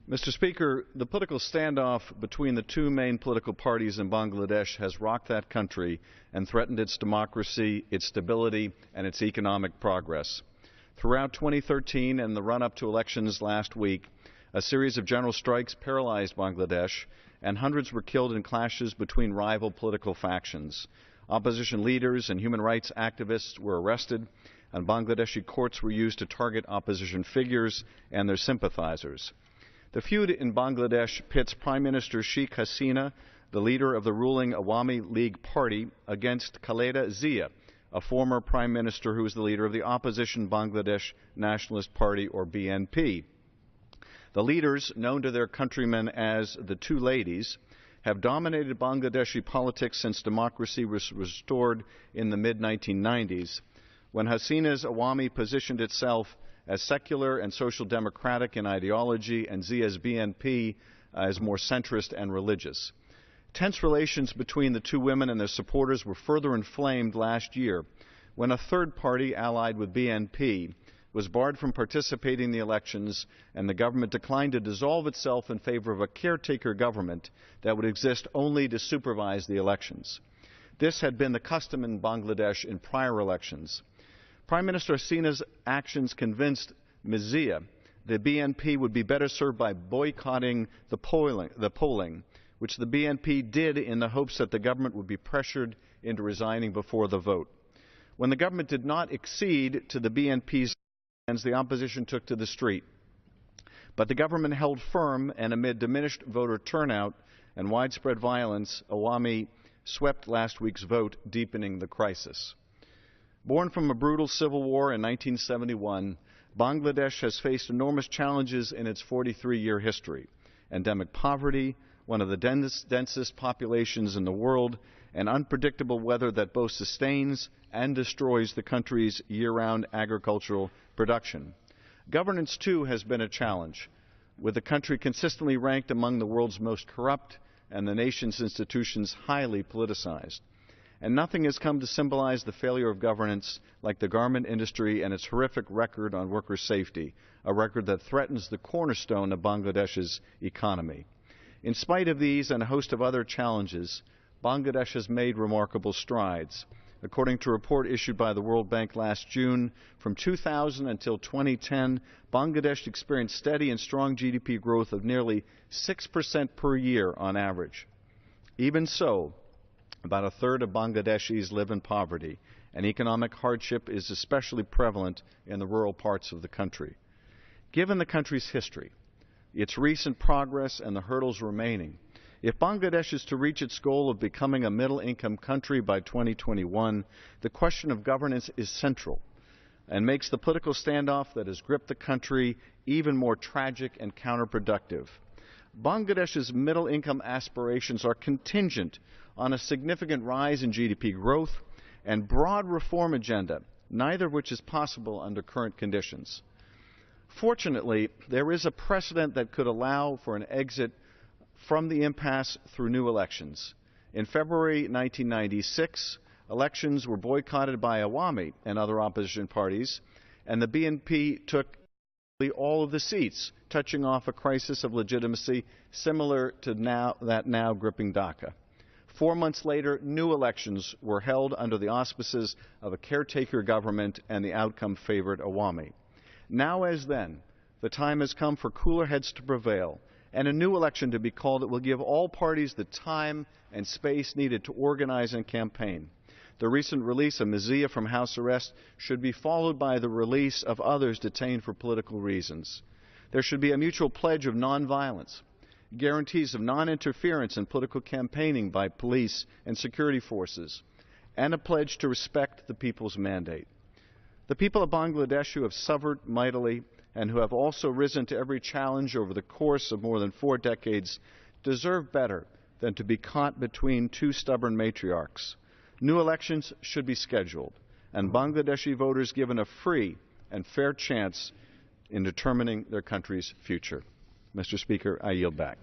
Mr. Speaker, the political standoff between the two main political parties in Bangladesh has rocked that country and threatened its democracy, its stability, and its economic progress. Throughout 2013 and the run-up to elections last week, a series of general strikes paralyzed Bangladesh, and hundreds were killed in clashes between rival political factions. Opposition leaders and human rights activists were arrested, and Bangladeshi courts were used to target opposition figures and their sympathizers. The feud in Bangladesh pits Prime Minister Sheikh Hasina, the leader of the ruling Awami League Party, against Khaleda Zia, a former Prime Minister who is the leader of the opposition Bangladesh Nationalist Party, or BNP. The leaders, known to their countrymen as the Two Ladies, have dominated Bangladeshi politics since democracy was restored in the mid-1990s, when Hasina's Awami positioned itself as secular and social democratic in ideology, and Zia's BNP as more centrist and religious. Tense relations between the two women and their supporters were further inflamed last year when a third party allied with BNP was barred from participating in the elections, and the government declined to dissolve itself in favor of a caretaker government that would exist only to supervise the elections. This had been the custom in Bangladesh in prior elections. Prime Minister Hasina's actions convinced Ms. Zia the BNP would be better served by boycotting the polling, which the BNP did in the hopes that the government would be pressured into resigning before the vote. When the government did not accede to the BNP's demands, the opposition took to the street. But the government held firm, and amid diminished voter turnout and widespread violence, Awami swept last week's vote, deepening the crisis. Born from a brutal civil war in 1971, Bangladesh has faced enormous challenges in its 43-year history: endemic poverty, one of the densest populations in the world, and unpredictable weather that both sustains and destroys the country's year-round agricultural production. Governance, too, has been a challenge, with the country consistently ranked among the world's most corrupt and the nation's institutions highly politicized. And nothing has come to symbolize the failure of governance like the garment industry and its horrific record on worker safety, a record that threatens the cornerstone of Bangladesh's economy. In spite of these and a host of other challenges, Bangladesh has made remarkable strides. According to a report issued by the World Bank last June, from 2000 until 2010, Bangladesh experienced steady and strong GDP growth of nearly 6% per year on average. Even so, about a third of Bangladeshis live in poverty, and economic hardship is especially prevalent in the rural parts of the country. Given the country's history, its recent progress, and the hurdles remaining, if Bangladesh is to reach its goal of becoming a middle-income country by 2021, the question of governance is central and makes the political standoff that has gripped the country even more tragic and counterproductive. Bangladesh's middle-income aspirations are contingent on a significant rise in GDP growth and broad reform agenda, neither of which is possible under current conditions. Fortunately, there is a precedent that could allow for an exit from the impasse through new elections. In February 1996, elections were boycotted by Awami and other opposition parties, and the BNP took all of the seats, touching off a crisis of legitimacy similar to that now gripping Dhaka. 4 months later, new elections were held under the auspices of a caretaker government, and the outcome favored Awami. Now, as then, the time has come for cooler heads to prevail and a new election to be called that will give all parties the time and space needed to organize and campaign. The recent release of Ms. Zia from house arrest should be followed by the release of others detained for political reasons. There should be a mutual pledge of nonviolence, guarantees of non-interference in political campaigning by police and security forces, and a pledge to respect the people's mandate. The people of Bangladesh, who have suffered mightily and who have also risen to every challenge over the course of more than 4 decades, deserve better than to be caught between two stubborn matriarchs. New elections should be scheduled, and Bangladeshi voters given a free and fair chance in determining their country's future. Mr. Speaker, I yield back.